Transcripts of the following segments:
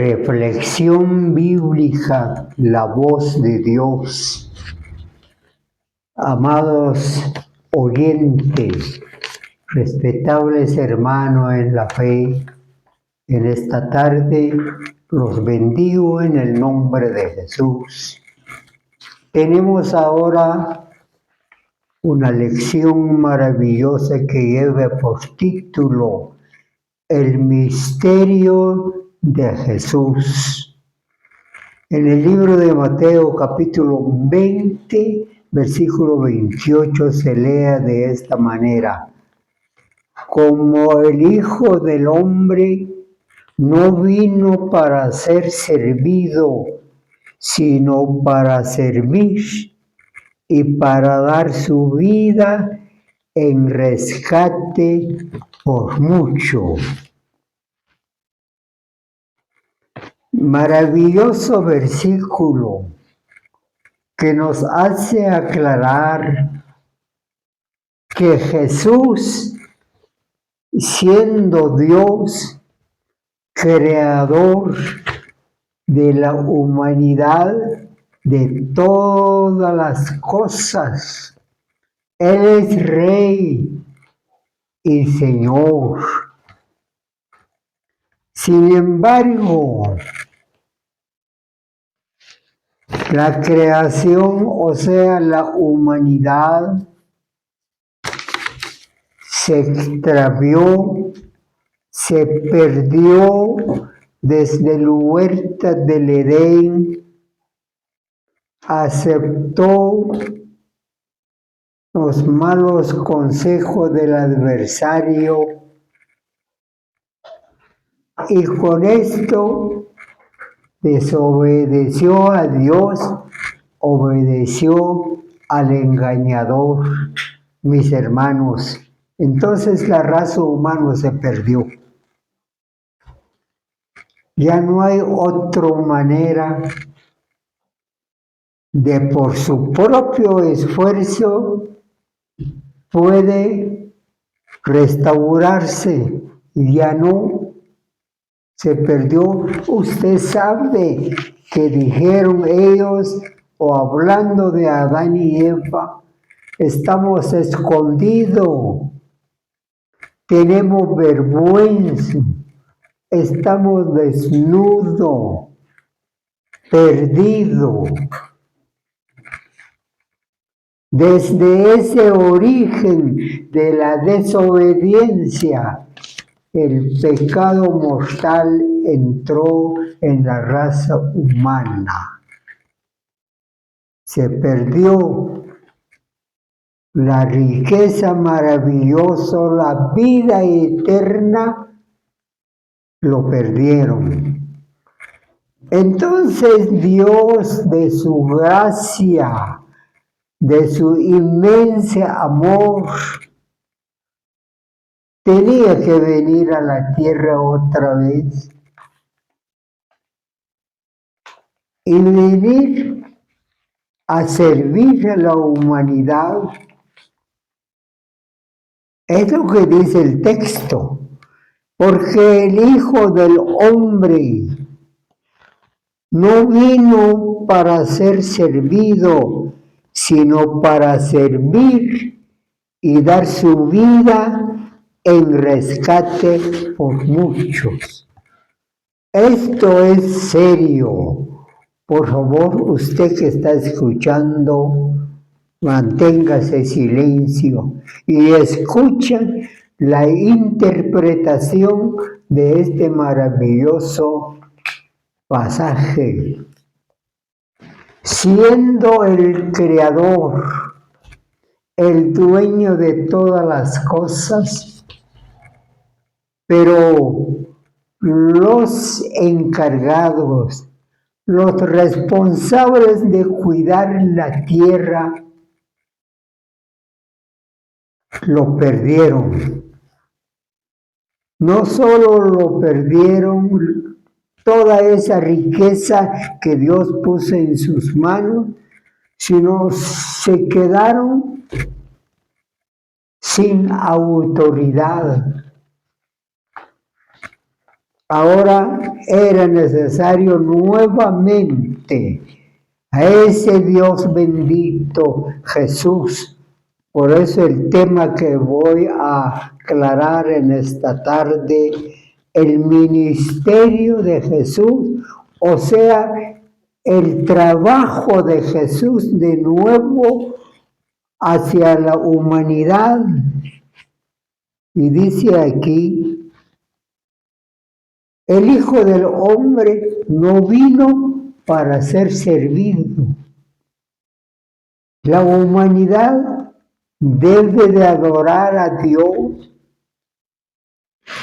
Reflexión bíblica, la voz de Dios. Amados oyentes, respetables hermanos en la fe, en esta tarde los bendigo en el nombre de Jesús. Tenemos ahora una lección maravillosa que lleva por título El misterio de Jesús. En el libro de Mateo capítulo 20, versículo 28 se lee de esta manera: como el Hijo del Hombre no vino para ser servido, sino para servir y para dar su vida en rescate por mucho. Maravilloso versículo que nos hace aclarar que Jesús, siendo Dios, creador de la humanidad, de todas las cosas, Él es Rey y Señor. Sin embargo, la creación, o sea, la humanidad, se extravió, se perdió desde la huerta del Edén, aceptó los malos consejos del adversario y con esto desobedeció a Dios, obedeció al engañador, mis hermanos. Entonces la raza humana se perdió. Ya no hay otra manera de por su propio esfuerzo puede restaurarse. Ya no, se perdió. Usted sabe que dijeron ellos, o hablando de Adán y Eva, estamos escondidos, tenemos vergüenza, estamos desnudos, perdidos. Desde ese origen de la desobediencia, el pecado mortal entró en la raza humana. Se perdió la riqueza maravillosa, la vida eterna, lo perdieron. Entonces Dios, de su gracia, de su inmenso amor, tenía que venir a la tierra otra vez y venir a servir a la humanidad. Es lo que dice el texto, porque el Hijo del Hombre no vino para ser servido, sino para servir y dar su vida en rescate por muchos. Esto es serio. Por favor, usted que está escuchando, manténgase silencio y escucha la interpretación de este maravilloso pasaje. Siendo el creador, el dueño de todas las cosas, pero los encargados, los responsables de cuidar la tierra, lo perdieron. No solo lo perdieron, toda esa riqueza que Dios puso en sus manos, sino se quedaron sin autoridad. Ahora era necesario nuevamente a ese Dios bendito, Jesús. Por eso el tema que voy a aclarar en esta tarde, el ministerio de Jesús, o sea, el trabajo de Jesús de nuevo hacia la humanidad. Y dice aquí, el Hijo del Hombre no vino para ser servido. La humanidad debe de adorar a Dios,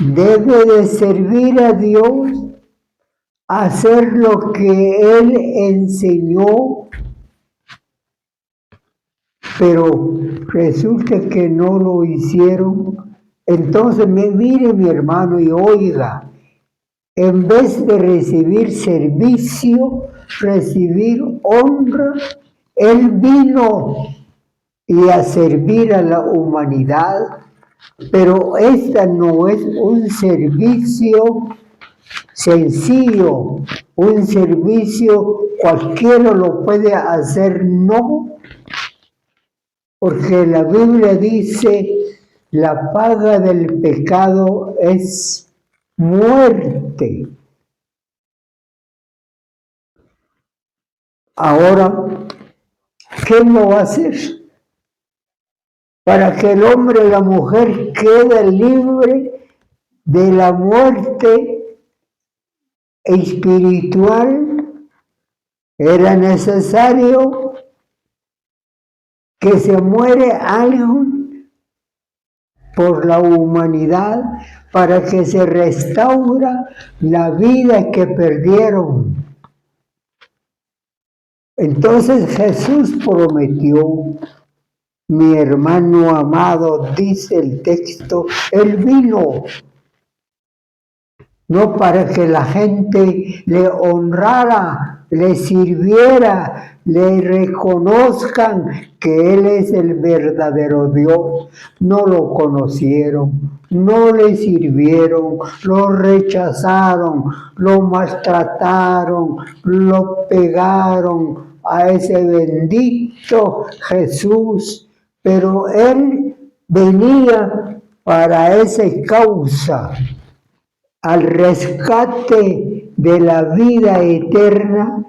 debe de servir a Dios, hacer lo que Él enseñó, pero resulta que no lo hicieron. Entonces, mire mi hermano y oiga, en vez de recibir servicio, recibir honra, Él vino y a servir a la humanidad, pero esta no es un servicio sencillo, un servicio cualquiera lo puede hacer, no, porque la Biblia dice, la paga del pecado es muerte. Ahora, ¿qué no va a hacer? Para que el hombre y la mujer queden libres de la muerte espiritual, era necesario que se muere alguien por la humanidad para que se restaura la vida que perdieron. Entonces Jesús prometió, mi hermano amado, dice el texto, Él vino no para que la gente le honrara, le sirviera, le reconozcan que Él es el verdadero Dios. No lo conocieron, no le sirvieron, lo rechazaron, lo maltrataron, lo pegaron a ese bendito Jesús. Pero Él venía para esa causa, al rescate de la vida eterna,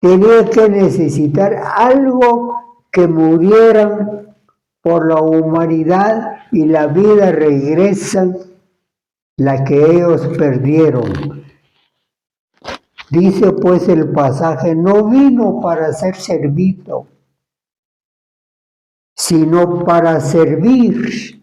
tenía que necesitar algo que murieran por la humanidad y la vida regresa la que ellos perdieron. Dice pues el pasaje, no vino para ser servido, sino para servir.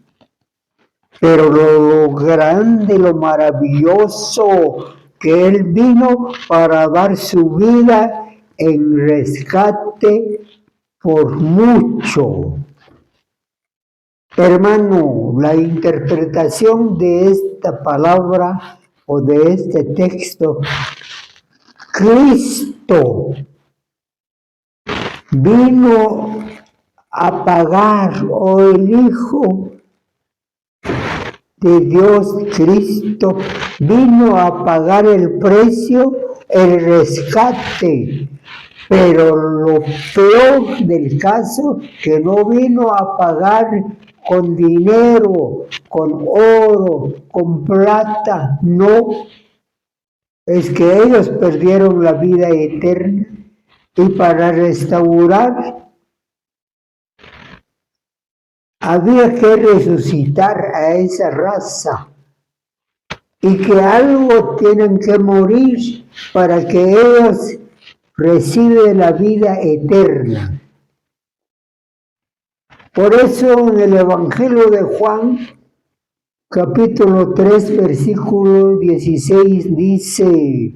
Pero lo grande, lo maravilloso, que Él vino para dar su vida en rescate por mucho. Hermano, la interpretación de esta palabra o de este texto, Cristo vino a pagar, o el Hijo de Dios, Cristo, vino a pagar el precio, el rescate. Pero lo peor del caso, que no vino a pagar con dinero, con oro, con plata, no. Es que ellos perdieron la vida eterna y para restaurar había que resucitar a esa raza y que algo tienen que morir para que ellos reciban la vida eterna. Por eso en el Evangelio de Juan, capítulo 3, versículo 16 dice,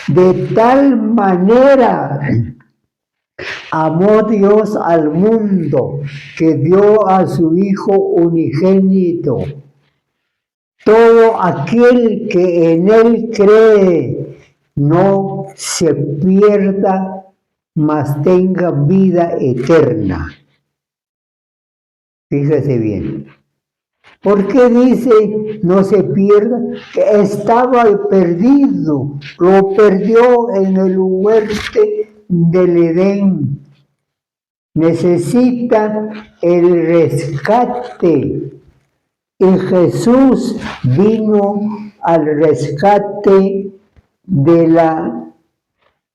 de tal manera amó Dios al mundo que dio a su Hijo unigénito. Todo aquel que en Él cree no se pierda, mas tenga vida eterna. Fíjese bien. ¿Por qué dice no se pierda? Que estaba perdido, lo perdió en el huerto del Edén. Necesita el rescate. Y Jesús vino al rescate de la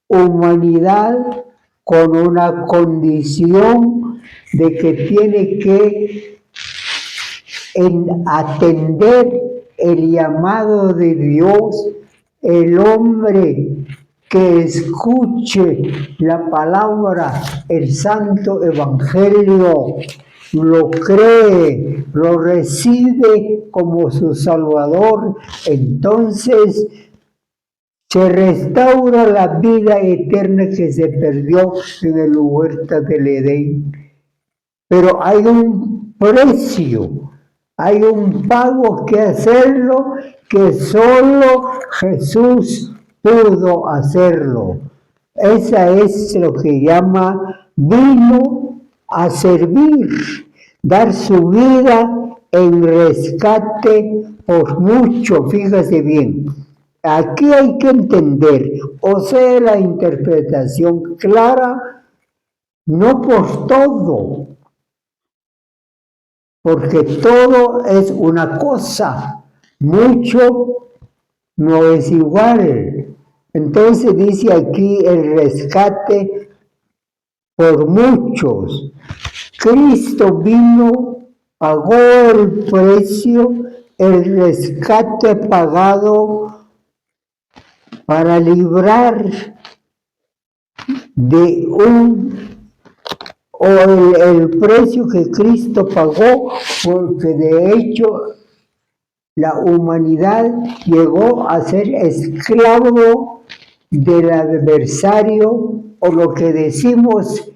humanidad con una condición de que tiene que atender el llamado de Dios. El hombre que escuche la palabra, el santo evangelio, lo cree, lo recibe como su Salvador, entonces se restaura la vida eterna que se perdió en el huerto del Edén. Pero hay un precio, hay un pago que hacerlo, que solo Jesús pudo hacerlo. Esa es lo que llama vino a servir, dar su vida en rescate por mucho, fíjese bien. Aquí hay que entender, o sea, la interpretación clara, no por todo, porque todo es una cosa, mucho no es igual. Entonces dice aquí el rescate por muchos. Cristo vino, pagó el precio, el rescate pagado para librar de el precio que Cristo pagó, porque de hecho la humanidad llegó a ser esclavo del adversario, o lo que decimos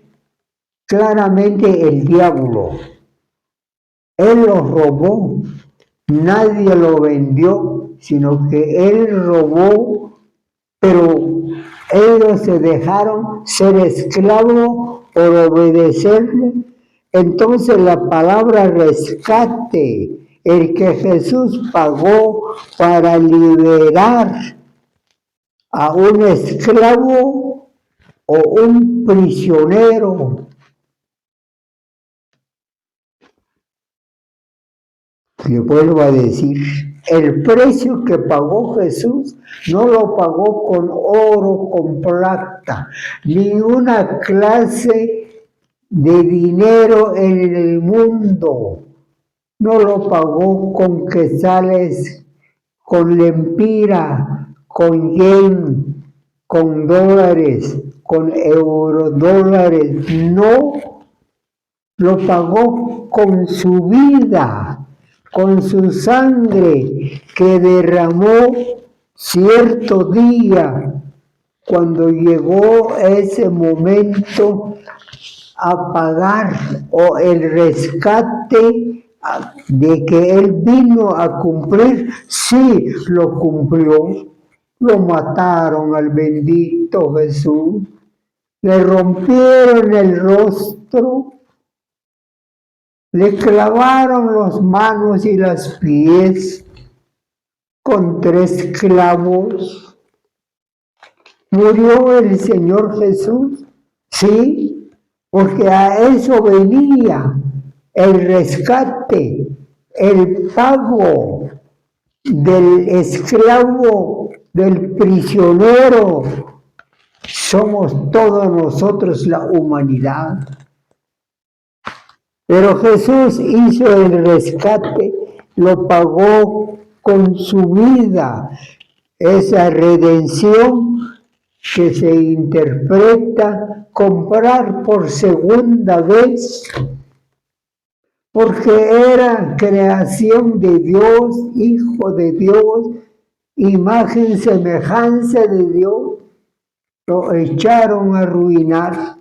claramente el diablo. Él lo robó, nadie lo vendió, sino que él robó, pero ellos se dejaron ser esclavos por obedecerle. Entonces la palabra rescate, el que Jesús pagó para liberar a un esclavo o un prisionero. Le vuelvo a decir, el precio que pagó Jesús no lo pagó con oro, con plata, ni una clase de dinero en el mundo. No lo pagó con quetzales, con lempira, con yen, con dólares, con eurodólares. No, lo pagó con su vida, con su sangre que derramó cierto día, cuando llegó ese momento a pagar o el rescate de que él vino a cumplir. Sí, lo cumplió. Lo mataron al bendito Jesús, le rompieron el rostro, le clavaron las manos y los pies con 3 clavos. ¿Murió el Señor Jesús? Sí, porque a eso venía el rescate, el pago del esclavo, del prisionero. Somos todos nosotros la humanidad. Pero Jesús hizo el rescate, lo pagó con su vida. Esa redención que se interpreta comprar por segunda vez, porque era creación de Dios, hijo de Dios, imagen, semejanza de Dios, lo echaron a arruinar.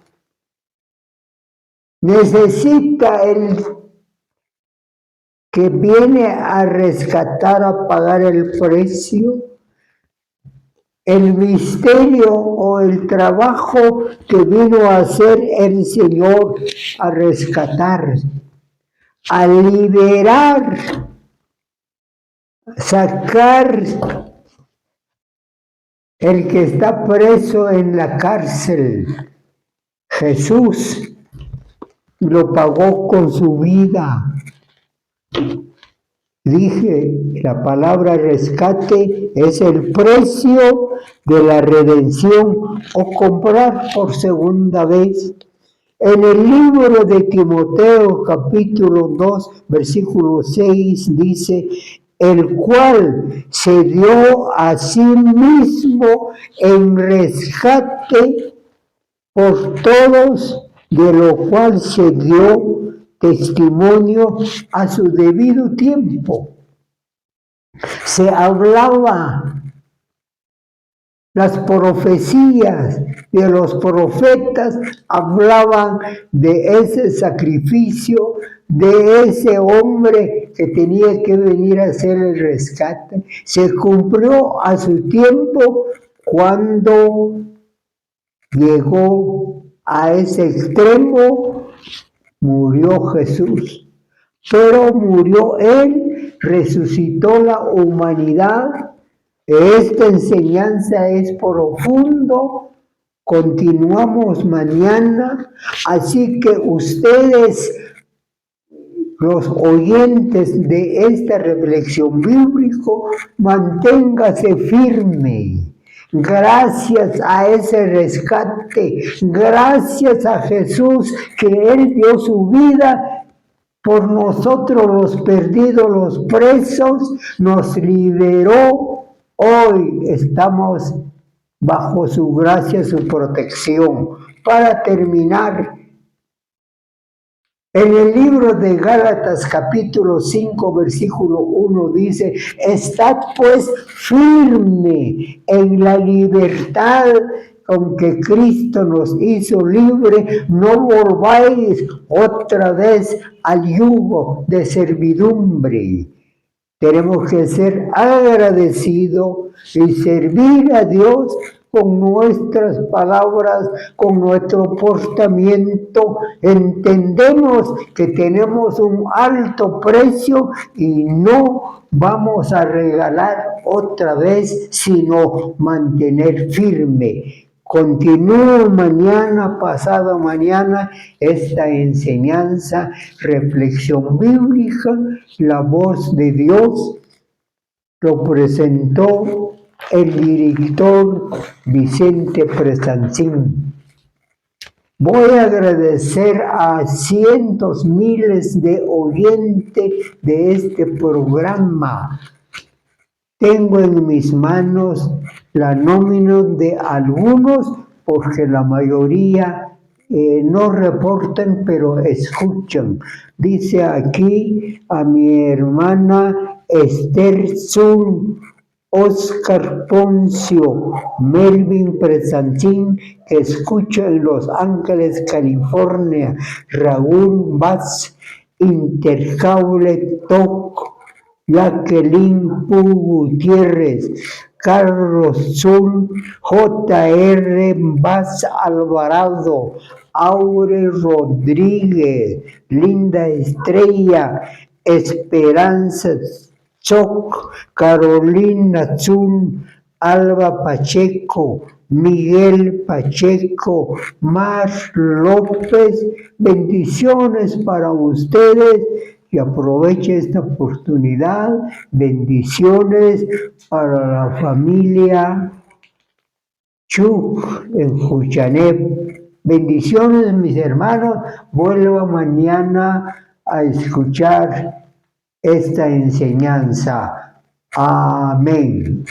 Necesita el que viene a rescatar, a pagar el precio, el misterio o el trabajo que vino a hacer el Señor, a rescatar, a liberar sacar el que está preso en la cárcel. Jesús lo pagó con su vida. Dije, la palabra rescate es el precio de la redención o comprar por segunda vez. En el libro de Timoteo, capítulo 2, versículo 6, dice, el cual se dio a sí mismo en rescate por todos, de lo cual se dio testimonio a su debido tiempo. Se hablaba, las profecías de los profetas hablaban de ese sacrificio, de ese hombre que tenía que venir a hacer el rescate. Se cumplió a su tiempo cuando llegó a ese extremo. Murió Jesús, pero murió Él, resucitó la humanidad. Esta enseñanza es profundo. Continuamos mañana, así que ustedes, los oyentes de esta reflexión bíblica, manténgase firme. Gracias a ese rescate, gracias a Jesús que Él dio su vida por nosotros los perdidos, los presos, nos liberó. Hoy estamos bajo su gracia, su protección. Para terminar, en el libro de Gálatas capítulo 5 versículo 1 dice, estad pues firme en la libertad con que Cristo nos hizo libre, no volváis otra vez al yugo de servidumbre. Tenemos que ser agradecidos y servir a Dios con nuestras palabras, con nuestro portamiento. Entendemos que tenemos un alto precio y no vamos a regalar otra vez, sino mantener firme. Continúo mañana, pasado mañana, esta enseñanza, reflexión bíblica, la voz de Dios. Lo presentó el director Vicente Presancín. Voy a agradecer a cientos, miles de oyentes de este programa. Tengo en mis manos la nómina de algunos, porque la mayoría no reportan, pero escuchan. Dice aquí a mi hermana Esther Zul, Oscar Poncio, Melvin Presancín, que escucha en Los Ángeles, California, Raúl Vaz, Intercable Toc, Jacqueline Pu Gutiérrez, Carlos Zul, J.R. Vaz Alvarado, Aure Rodríguez, Linda Estrella, Esperanza Choc, Carolina Zul, Alba Pacheco, Miguel Pacheco, Mar López. Bendiciones para ustedes y aproveche esta oportunidad. Bendiciones para la familia Chuc en Juchanep. Bendiciones, mis hermanos. Vuelva mañana a escuchar esta enseñanza. Amén.